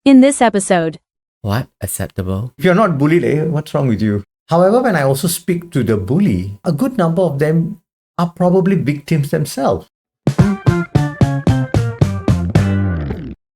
In this episode, What? Acceptable? If you're not bullied, what's wrong with you? However, when I also speak to the bully, a good number of them are probably victims themselves.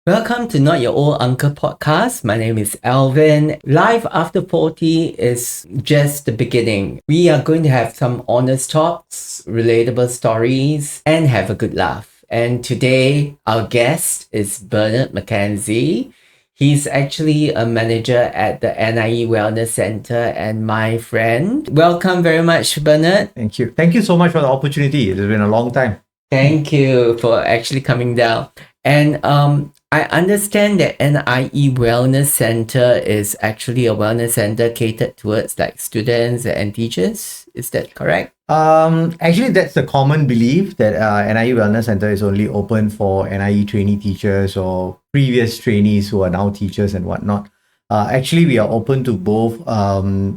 Welcome to Not Your Old Uncle podcast. My name is Alvin. Life after 40 is just the beginning. We are going to have some honest talks, relatable stories, and have a good laugh. And today, our guest is Mackenzie. He's actually a manager at the NIE Wellness Centre and my friend. Welcome very much, Bernard. Thank you. Thank you so much for the opportunity. It's been a long time. Thank you for actually coming down. And I understand that NIE Wellness Centre is actually a wellness centre catered towards like students and teachers. Is that correct? Actually, that's the common belief that NIE Wellness Centre is only open for NIE trainee teachers or previous trainees who are now teachers and whatnot. Actually, we are open to both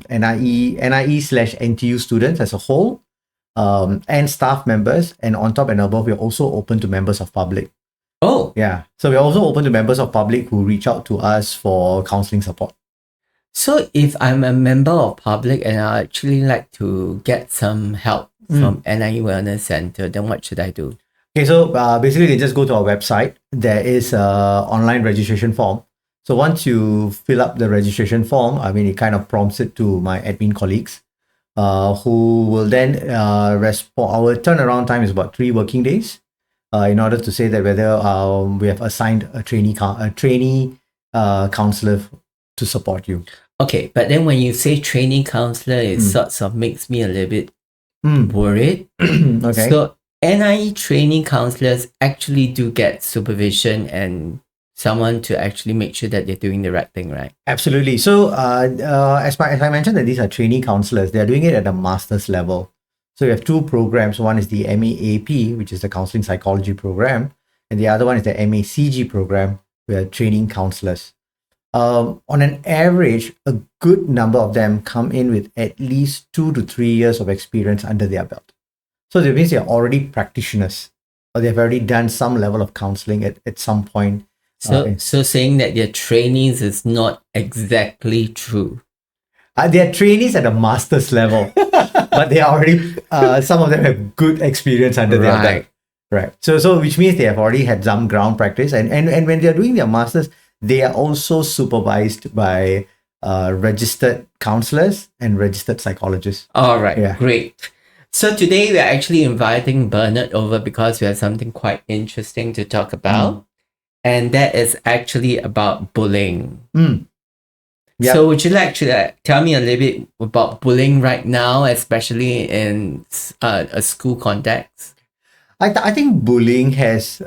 NIE/NTU students as a whole and staff members. And on top and above, we're also open to members of public. Oh, Yeah. So we're also open to members of public who reach out to us for counseling support. so if I'm a member of public and I actually like to get some help from NIE Wellness Centre, then what should I do? Okay, so basically they just go to our website. There is a online registration form. So once you fill up the registration form, it kind of prompts it to my admin colleagues, who will then respond. Our turnaround time is about 3 working days, in order to say that whether we have assigned a trainee counselor to support you. Okay, but then when you say training counselor, it sorts of makes me a little bit worried. Okay. So NIE training counselors actually do get supervision and someone to actually make sure that they're doing the right thing, right? Absolutely. So, as I mentioned, that these are trainee counselors. They are doing it at a master's level. So we have 2 programs. One is the MAAP, which is the counseling psychology program, and the other one is the MACG program. We are training counselors. On an average, a good number of them come in with at least 2 to 3 years of experience under their belt. So that means they're already practitioners, or they've already done some level of counseling at some point. So saying that they're trainees is not exactly true. They are trainees at a master's level, but they are already, some of them have good experience under their belt. Right. Right. So which means they have already had some ground practice. And when they're doing their masters, they are also supervised by registered counselors and registered psychologists. All right, Yeah. great. So today we're actually inviting Bernard over because we have something quite interesting to talk about. And that is actually about bullying. Yep. So would you like to tell me a little bit about bullying right now, especially in a school context? I think bullying has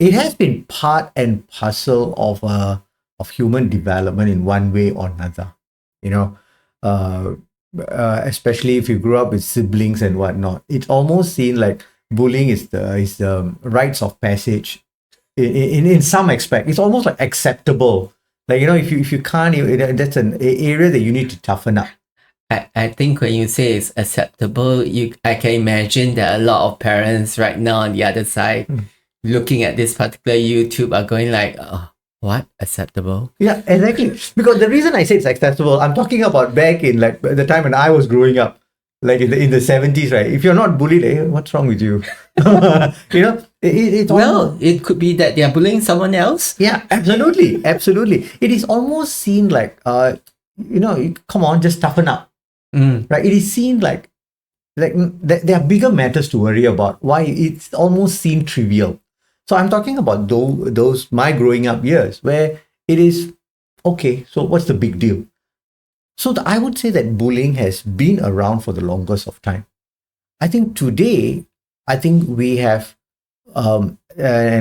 it has been part and parcel of human development in one way or another. Especially if you grew up with siblings and whatnot, it's almost seen like bullying is the rites of passage. In some aspect, it's almost like acceptable. Like if you can't, that's an area that you need to toughen up. I think when you say it's acceptable, I can imagine that a lot of parents right now on the other side looking at this particular YouTube are going like, oh, what? Acceptable? Yeah, exactly. Because the reason I say it's acceptable, I'm talking about back in like the time when I was growing up, like in the 70s, right? If you're not bullied, what's wrong with you? It's Well, it could be that they are bullying someone else. yeah, absolutely. It is almost seen like, come on, just toughen up. Right? It is seen like there are bigger matters to worry about. Why it's almost seen trivial. So I'm talking about those my growing up years where it is okay. So what's the big deal? So I would say that bullying has been around for the longest of time. I think today, we have, and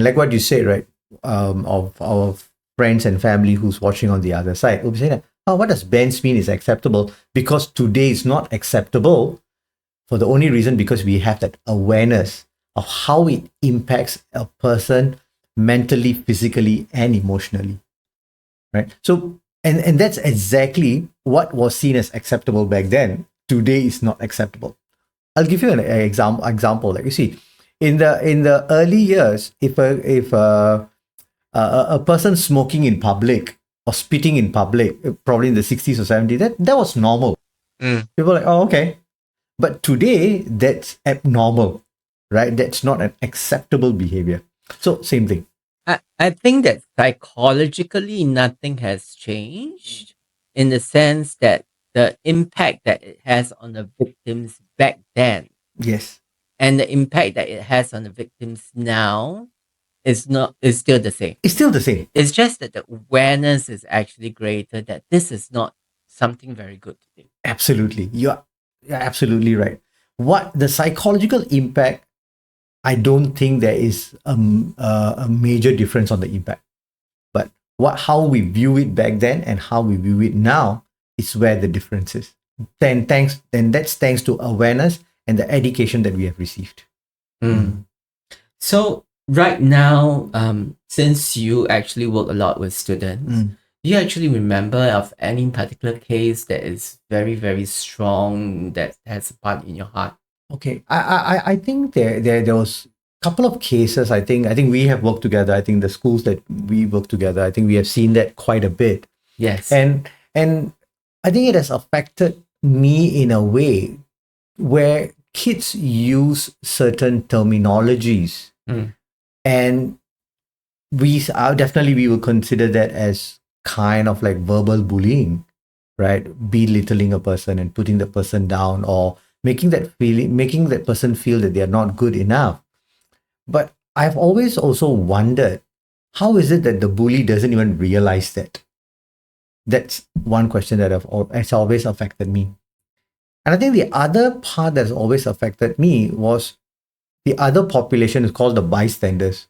like what you say, right, of our friends and family who's watching on the other side, will be saying that, oh, what does Ben mean is acceptable? Because today is not acceptable for the only reason because we have that awareness of how it impacts a person mentally, physically, and emotionally. Right? So, and that's exactly what was seen as acceptable back then. Today is not acceptable. I'll give you an example. Like you see, in the early years, if a person smoking in public or spitting in public, probably in the 60s or 70s, that was normal. People were like, oh, okay. But today, that's abnormal, right? That's not an acceptable behavior. So, same thing. I think that psychologically nothing has changed in the sense that the impact that it has on the victims back then Yes. and the impact that it has on the victims now is still the same. It's still the same. It's just that the awareness is actually greater that this is not something very good to do. Absolutely. You're absolutely right. What the psychological impact, I don't think there is a major difference on the impact. But how we view it back then and how we view it now is where the difference is. Then that's thanks to awareness and the education that we have received. So right now, since you actually work a lot with students, do you actually remember of any particular case that is very, very strong that has a part in your heart? Okay, I think there was a couple of cases. I think we have worked together. I think the schools that we work together, I think we have seen that quite a bit. Yes. And I think it has affected me in a way where kids use certain terminologies, and we will consider that as kind of like verbal bullying, right? Belittling a person and putting the person down, or making that person feel that they are not good enough. But I've always also wondered, how is it that the bully doesn't even realize that? That's one question that has always affected me. And I think the other part that's always affected me was the other population is called the bystanders,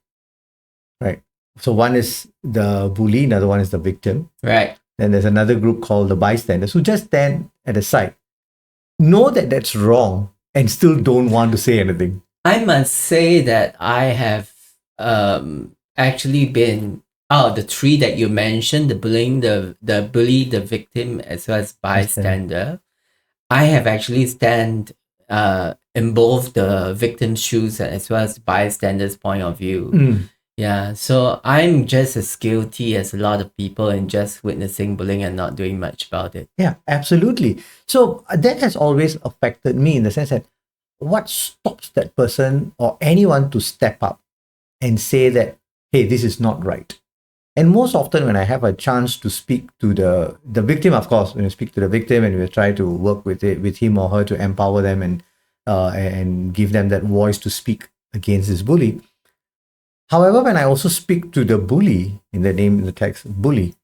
right? So one is the bully, another one is the victim. Right. Then there's another group called the bystanders who just stand at the side, know that that's wrong, and still don't want to say anything. I must say that I have actually been the three that you mentioned, the bullying, the bully, the victim, as well as bystander. I have actually stand in both the victim's shoes as well as bystander's point of view. Yeah, so I'm just as guilty as a lot of people in just witnessing bullying and not doing much about it. Yeah, absolutely. So that has always affected me in the sense that what stops that person or anyone to step up and say that, hey, this is not right? And most often when I have a chance to speak to the victim, of course, when I speak to the victim and we try to work with him or her to empower them and give them that voice to speak against this bully. However, when I also speak to the bully, in the name in the text, bully,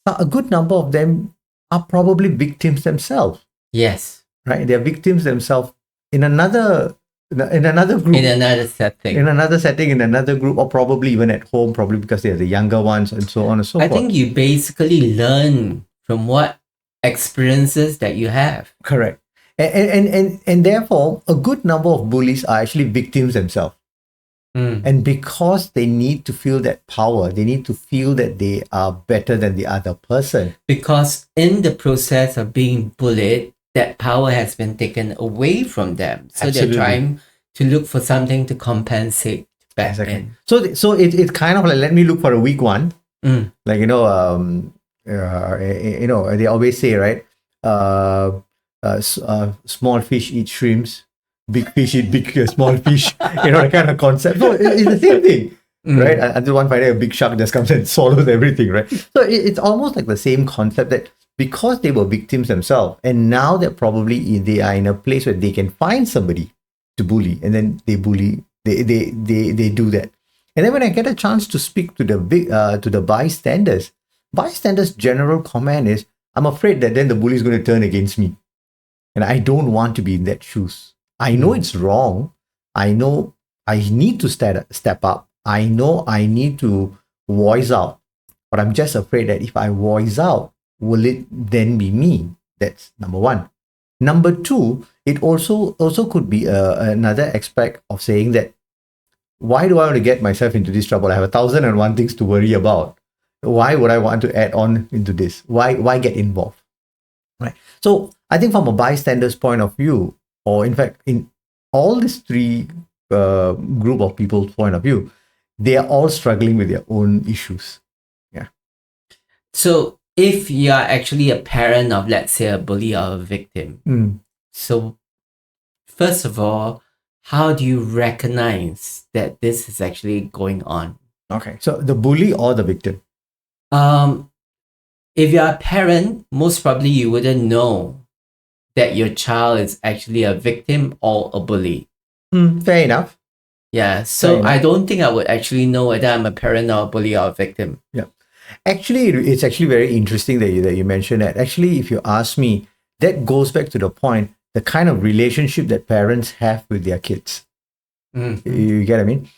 a good number of them are probably victims themselves. Yes. Right? They're victims themselves in another group. In another setting, in another group, or probably even at home, probably because they're the younger ones and so on and so forth. I think you basically learn from what experiences that you have. Correct. And therefore, a good number of bullies are actually victims themselves. And because they need to feel that power, they need to feel that they are better than the other person. Because in the process of being bullied, that power has been taken away from them. So Absolutely. They're trying to look for something to compensate back in. So it's kind of like, let me look for a weak one. Like, they always say, right? Small fish eat shrimps. Big fish eat big small fish, that kind of concept. So it's the same thing, right? Until one Friday, a big shark just comes and swallows everything, right? So it's almost like the same concept that because they were victims themselves, and now they're probably they are in a place where they can find somebody to bully, and then they bully, they do that. And then when I get a chance to speak to the bystanders general comment is, I'm afraid that then the bully is going to turn against me, and I don't want to be in that shoes. I know it's wrong. I know I need to step up. I know I need to voice out. But I'm just afraid that if I voice out, will it then be me? That's number one. Number two, it also could be another aspect of saying that, why do I want to get myself into this trouble? I have 1,001 things to worry about. Why would I want to add on into this? Why get involved? Right. So I think from a bystander's point of view, or in fact, in all these three group of people's point of view, they are all struggling with their own issues. Yeah. So if you are actually a parent of, let's say, a bully or a victim, so first of all, how do you recognize that this is actually going on? Okay. So the bully or the victim? If you're a parent, most probably you wouldn't know that your child is actually a victim or a bully. Fair enough. Yeah. So I don't think I would actually know whether I'm a parent or a bully or a victim. Yeah. Actually, it's actually very interesting that you mentioned that. Actually, if you ask me, that goes back to the point, the kind of relationship that parents have with their kids. You get what I mean?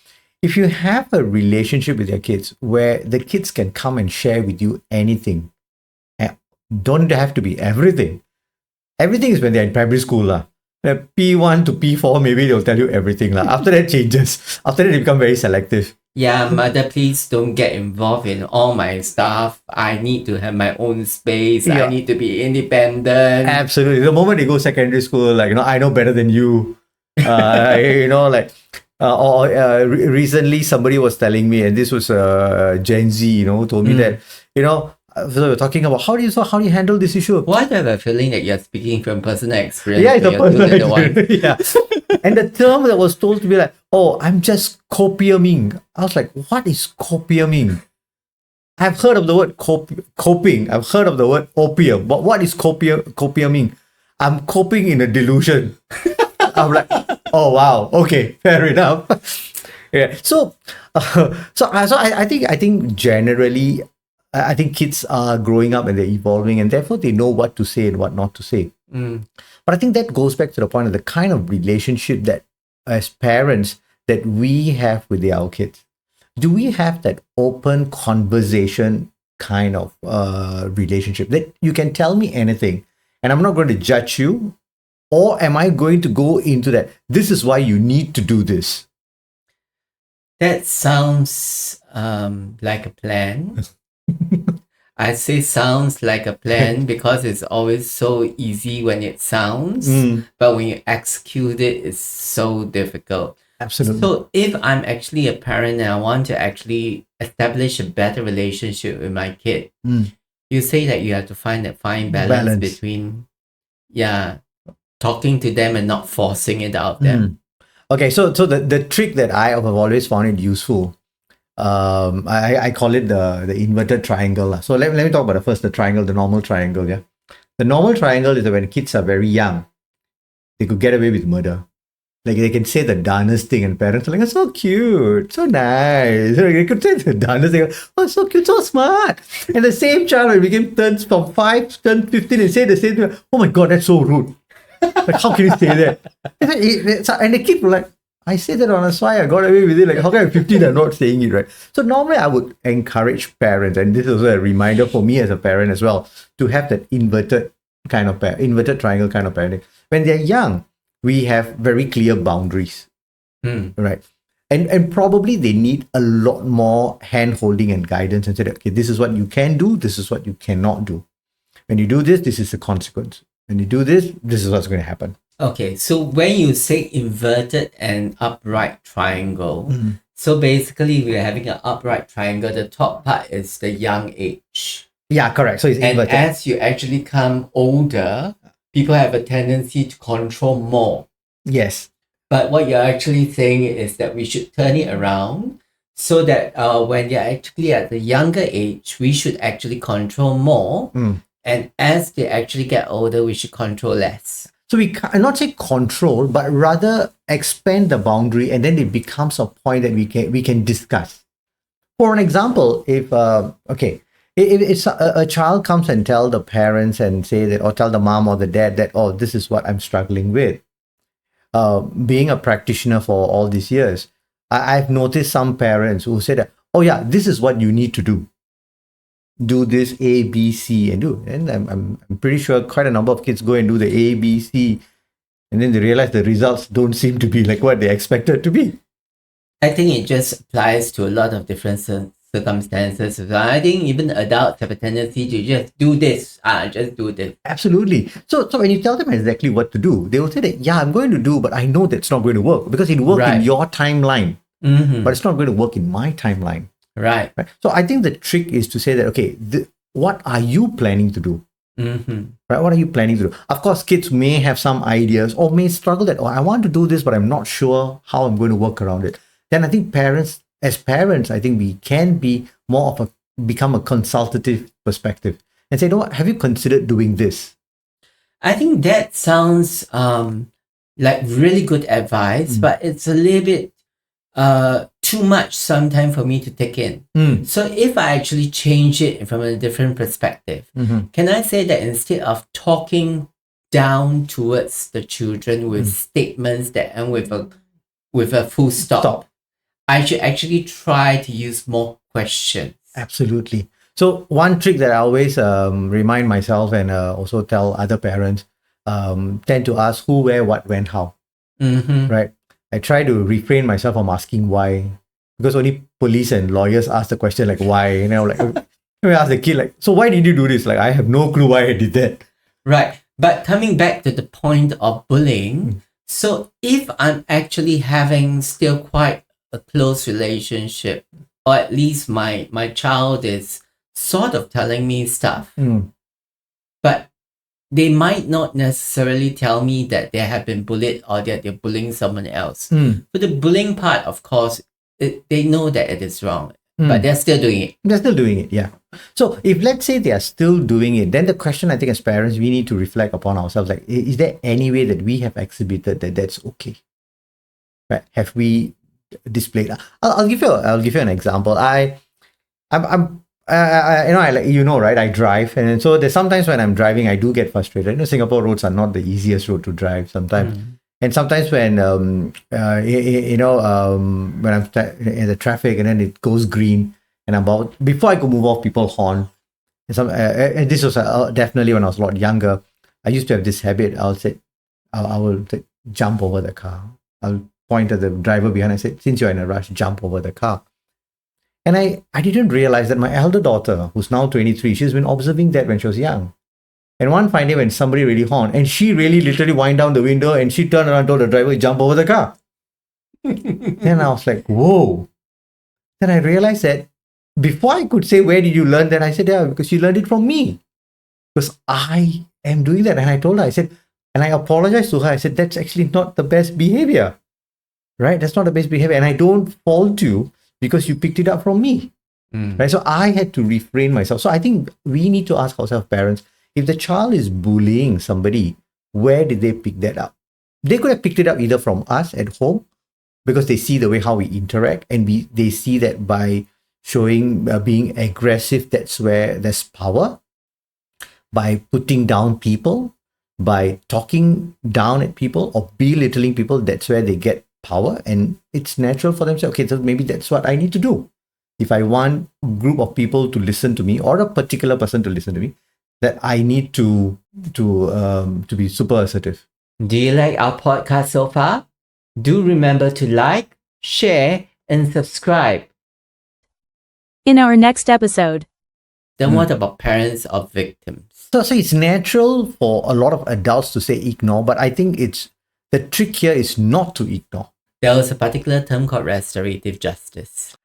If you have a relationship with your kids where the kids can come and share with you anything, don't have to be everything. Everything is when they're in primary school. P1 to P4, maybe they'll tell you everything. After that changes. After that, they become very selective. Yeah, mother, please don't get involved in all my stuff. I need to have my own space. I need to be independent. Absolutely. The moment they go secondary school, I know better than you. Recently somebody was telling me, and this was Gen Z, told me that, so we're talking about how do you handle this issue? Why do I have a feeling that you're speaking from personal experience? Yeah, it's a personal experience. Yeah. And the term that was told to be like, oh, I'm just copiuming. I was like, what is copiuming? I've heard of the word coping. I've heard of the word opium. But what is copiuming? I'm coping in a delusion. I'm like, oh wow, okay, fair enough. Yeah. So I think generally, I think kids are growing up and they're evolving, and therefore they know what to say and what not to say. But I think that goes back to the point of the kind of relationship that, as parents, that we have with our kids. Do we have that open conversation kind of relationship that you can tell me anything and I'm not going to judge you? Or am I going to go into that? This is why you need to do this. That sounds like a plan. I say sounds like a plan because it's always so easy when it sounds, but when you execute it, it's so difficult. Absolutely. So if I'm actually a parent and I want to actually establish a better relationship with my kid, you say that you have to find that fine balance between, talking to them and not forcing it out there. Okay, so the trick that I have always found it useful, I call it the inverted triangle. So let me talk about the triangle, the normal triangle. Yeah, the normal triangle is that when kids are very young, they could get away with murder. Like they can say the dumbest thing, and parents are like, "Oh, so cute, so nice." They could say the dumbest thing, "Oh, so cute, so smart." And the same child when he turns from 5, turns 15, and say the same thing. Oh my God, that's so rude. Like, how can you say that? And the kid were like, I said that on a side, I got away with it. Like, how can I 15 I'm not saying it, right? So normally I would encourage parents, and this is also a reminder for me as a parent as well, to have that inverted triangle kind of parenting. When they're young, we have very clear boundaries, right? And probably they need a lot more hand-holding and guidance and say, okay, this is what you can do, this is what you cannot do. When you do this, this is the consequence. When you do this, this is what's going to happen. Okay, so when you say inverted and upright triangle, so basically we're having an upright triangle. The top part is the young age. Yeah, correct. So it's inverted. And as you actually come older, people have a tendency to control more. Yes. But what you're actually saying is that we should turn it around so that when you're actually at the younger age, we should actually control more. And as they actually get older, we should control less. So we cannot say control, but rather expand the boundary, and then it becomes a point that we can discuss. For an example, if a child comes and tell the parents and say that, or tell the mom or the dad that, oh, this is what I'm struggling with. Being a practitioner for all these years, I've noticed some parents who say that, oh yeah, this is what you need to do. Do this A, B, C, and do. And I'm pretty sure quite a number of kids go and do the A, B, C, and then they realize the results don't seem to be like what they expected to be. I think it just applies to a lot of different circumstances. I think even adults have a tendency to just do this. Just do this. Absolutely. So when you tell them exactly what to do, they will say that, yeah, I'm going to do, but I know that's not going to work because it worked in your timeline. but it's not going to work in my timeline. Right. Right. So I think the trick is to say that, okay, what are you planning to do? Right? What are you planning to do? Of course, kids may have some ideas or may struggle that, oh, I want to do this, but I'm not sure how I'm going to work around it. Then I think as parents, I think we can be become a consultative perspective and say, no, have you considered doing this? I think that sounds like really good advice, but it's a little bit too much sometimes for me to take in. So if I actually change it from a different perspective, can I say that instead of talking down towards the children with statements that end with a full stop, I should actually try to use more questions? Absolutely. So one trick that I always remind myself and also tell other parents, tend to ask who, where, what, when, how. Right? I try to refrain myself from asking why, because only police and lawyers ask the question like why. Like I ask the kid like, so why did you do this? Like I have no clue why I did that. Right. But coming back to the point of bullying, so if I'm actually having still quite a close relationship, or at least my child is sort of telling me stuff, but they might not necessarily tell me that they have been bullied or that they're bullying someone else. But the bullying part, of course, they know that it is wrong, but they're still doing it. They're still doing it, yeah. So if let's say they are still doing it, then the question I think as parents, we need to reflect upon ourselves. Like, is there any way that we have exhibited that that's okay? Right? Have we displayed? I'll give you an example. Right? I drive, and so there's sometimes when I'm driving, I do get frustrated. Singapore roads are not the easiest road to drive sometimes, and sometimes when when I'm in the traffic and then it goes green, and before I could move off, people horn. And this was definitely when I was a lot younger. I used to have this habit. I will jump over the car. I'll point at the driver behind. I said, since you're in a rush, jump over the car. And I didn't realize that my elder daughter, who's now 23, she's been observing that when she was young. And one fine day when somebody really horned, and she really literally wind down the window and she turned around and told the driver, jump over the car. Then I was like, whoa. Then I realized that before I could say, where did you learn that? I said, yeah, because you learned it from me. Because I am doing that. And I told her, I said, and I apologized to her. I said, that's actually not the best behavior. Right? That's not the best behavior. And I don't fault you because you picked it up from me. Right? So I had to refrain myself. So I think we need to ask ourselves, parents, if the child is bullying somebody, where did they pick that up? They could have picked it up either from us at home, because they see the way how we interact, and they see that by showing being aggressive, that's where there's power. By putting down people, by talking down at people or belittling people, that's where they get power, and it's natural for them to say, okay, so maybe that's what I need to do. If I want a group of people to listen to me or a particular person to listen to me, that I need to be super assertive. Do you like our podcast so far? Do remember to like, share, and subscribe. In our next episode. Then what about parents of victims? So it's natural for a lot of adults to say ignore, but I think the trick here is not to ignore. There was a particular term called restorative justice.